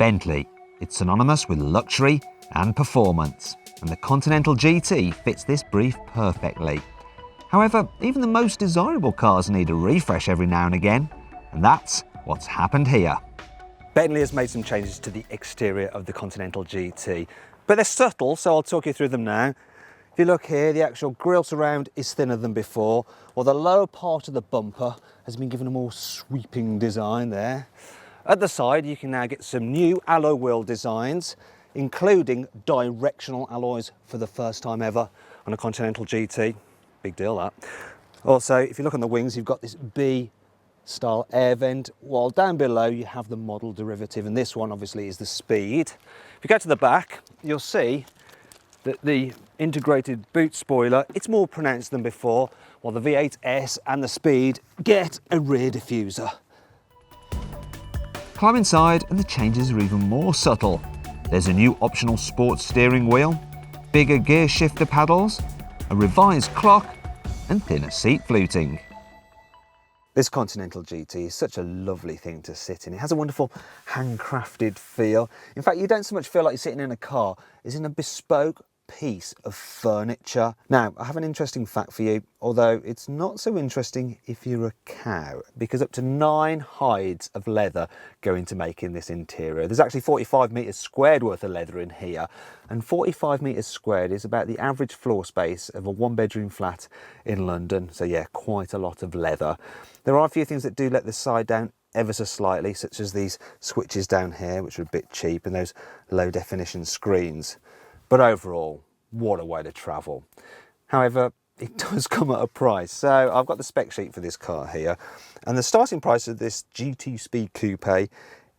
Bentley. It's synonymous with luxury and performance, and the Continental GT fits this brief perfectly. However, even the most desirable cars need a refresh every now and again, and that's what's happened here. Bentley has made some changes to the exterior of the Continental GT, but they're subtle, so I'll talk you through them now. If you look here, the actual grille surround is thinner than before, while the lower part of the bumper has been given a more sweeping design there. At the side, you can now get some new alloy wheel designs, including directional alloys for the first time ever on a Continental GT. Big deal, that. Also, if you look on the wings, you've got this B-style air vent, while down below you have the model derivative, and this one obviously is the Speed. If you go to the back, you'll see that the integrated boot spoiler, it's more pronounced than before, while the V8S and the Speed get a rear diffuser. Climb inside and the changes are even more subtle. There's a new optional sports steering wheel, bigger gear shifter paddles, a revised clock and thinner seat fluting. This Continental GT is such a lovely thing to sit in. It has a wonderful handcrafted feel. In fact, you don't so much feel like you're sitting in a car, it's in a bespoke piece of furniture. Now, I have an interesting fact for you, although it's not so interesting if you're a cow, because up to 9 hides of leather go into making this interior. There's actually 45 metres squared worth of leather in here, and 45 metres squared is about the average floor space of a 1-bedroom flat in London. So yeah, quite a lot of leather. There are a few things that do let the side down ever so slightly, such as these switches down here, which are a bit cheap, and those low definition screens. But overall, what a way to travel. However, it does come at a price. So I've got the spec sheet for this car here, and the starting price of this GT Speed Coupe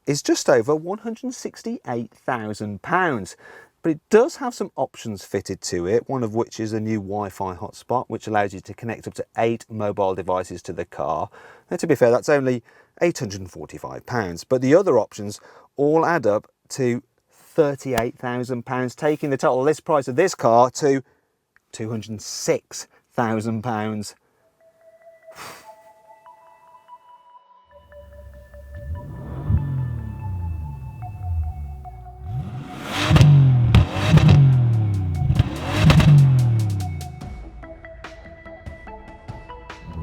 is just over £168,000. But it does have some options fitted to it, one of which is a new Wi-Fi hotspot, which allows you to connect up to 8 mobile devices to the car. Now, to be fair, that's only £845, but the other options all add up to £38,000, taking the total list price of this car to £206,000.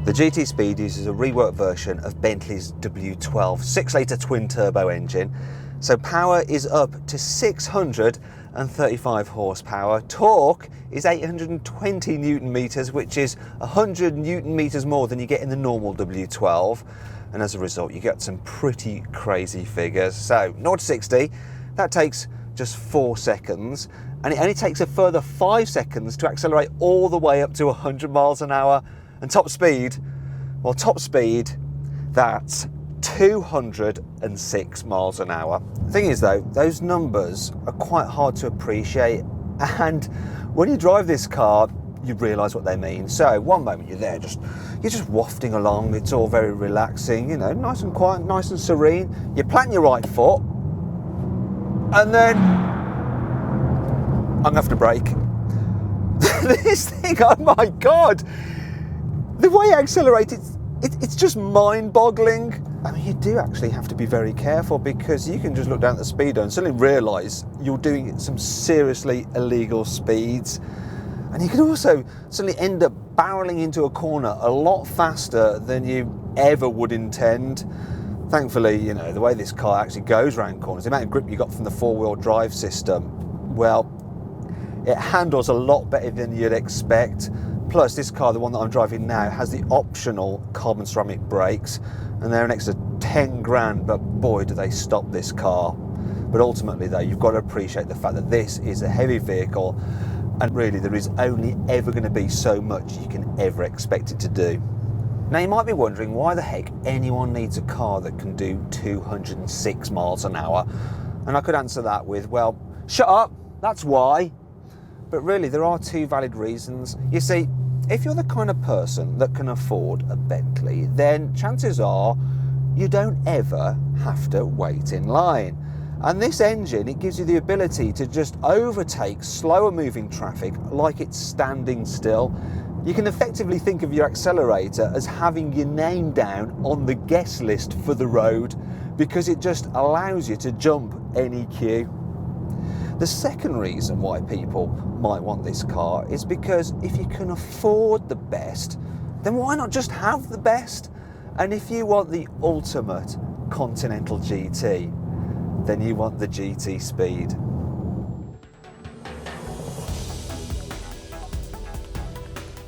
The GT Speed uses a reworked version of Bentley's W12 6-litre twin-turbo engine. So power is up to 635 horsepower. Torque is 820 newton meters, which is 100 newton meters more than you get in the normal W12. And as a result, you get some pretty crazy figures. So 0 to 60, that takes just 4 seconds. And it only takes a further 5 seconds to accelerate all the way up to 100 miles an hour. And top speed, well, top speed, that's 206 miles an hour. The thing is though, those numbers are quite hard to appreciate, and when you drive this car, you realise what they mean. So one moment you're there, you're just wafting along, it's all very relaxing, you know, nice and quiet, nice and serene. You plant your right foot, and then I'm gonna have to brake. This thing, oh my God, the way it accelerates, it's just mind-boggling. I mean, you do actually have to be very careful, because you can just look down at the speedo and suddenly realise you're doing some seriously illegal speeds. And you can also suddenly end up barrelling into a corner a lot faster than you ever would intend. Thankfully, you know, the way this car actually goes around corners, the amount of grip you got from the four-wheel drive system, well, it handles a lot better than you'd expect. Plus, this car, the one that I'm driving now, has the optional carbon ceramic brakes, and they're an extra 10 grand, but boy, do they stop this car. But ultimately though, you've got to appreciate the fact that this is a heavy vehicle, and really there is only ever going to be so much you can ever expect it to do. Now you might be wondering why the heck anyone needs a car that can do 206 miles an hour. And I could answer that with, well, shut up, that's why. But really there are 2 valid reasons. You see, if you're the kind of person that can afford a Bentley, then chances are you don't ever have to wait in line. And this engine, it gives you the ability to just overtake slower moving traffic like it's standing still. You can effectively think of your accelerator as having your name down on the guest list for the road, because it just allows you to jump any queue. The second reason why people might want this car is because if you can afford the best, then why not just have the best? And if you want the ultimate Continental GT, then you want the GT Speed.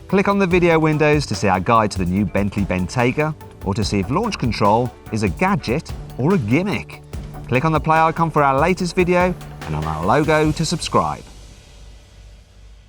Click on the video windows to see our guide to the new Bentley Bentayga, or to see if launch control is a gadget or a gimmick. Click on the play icon for our latest video and on our logo to subscribe.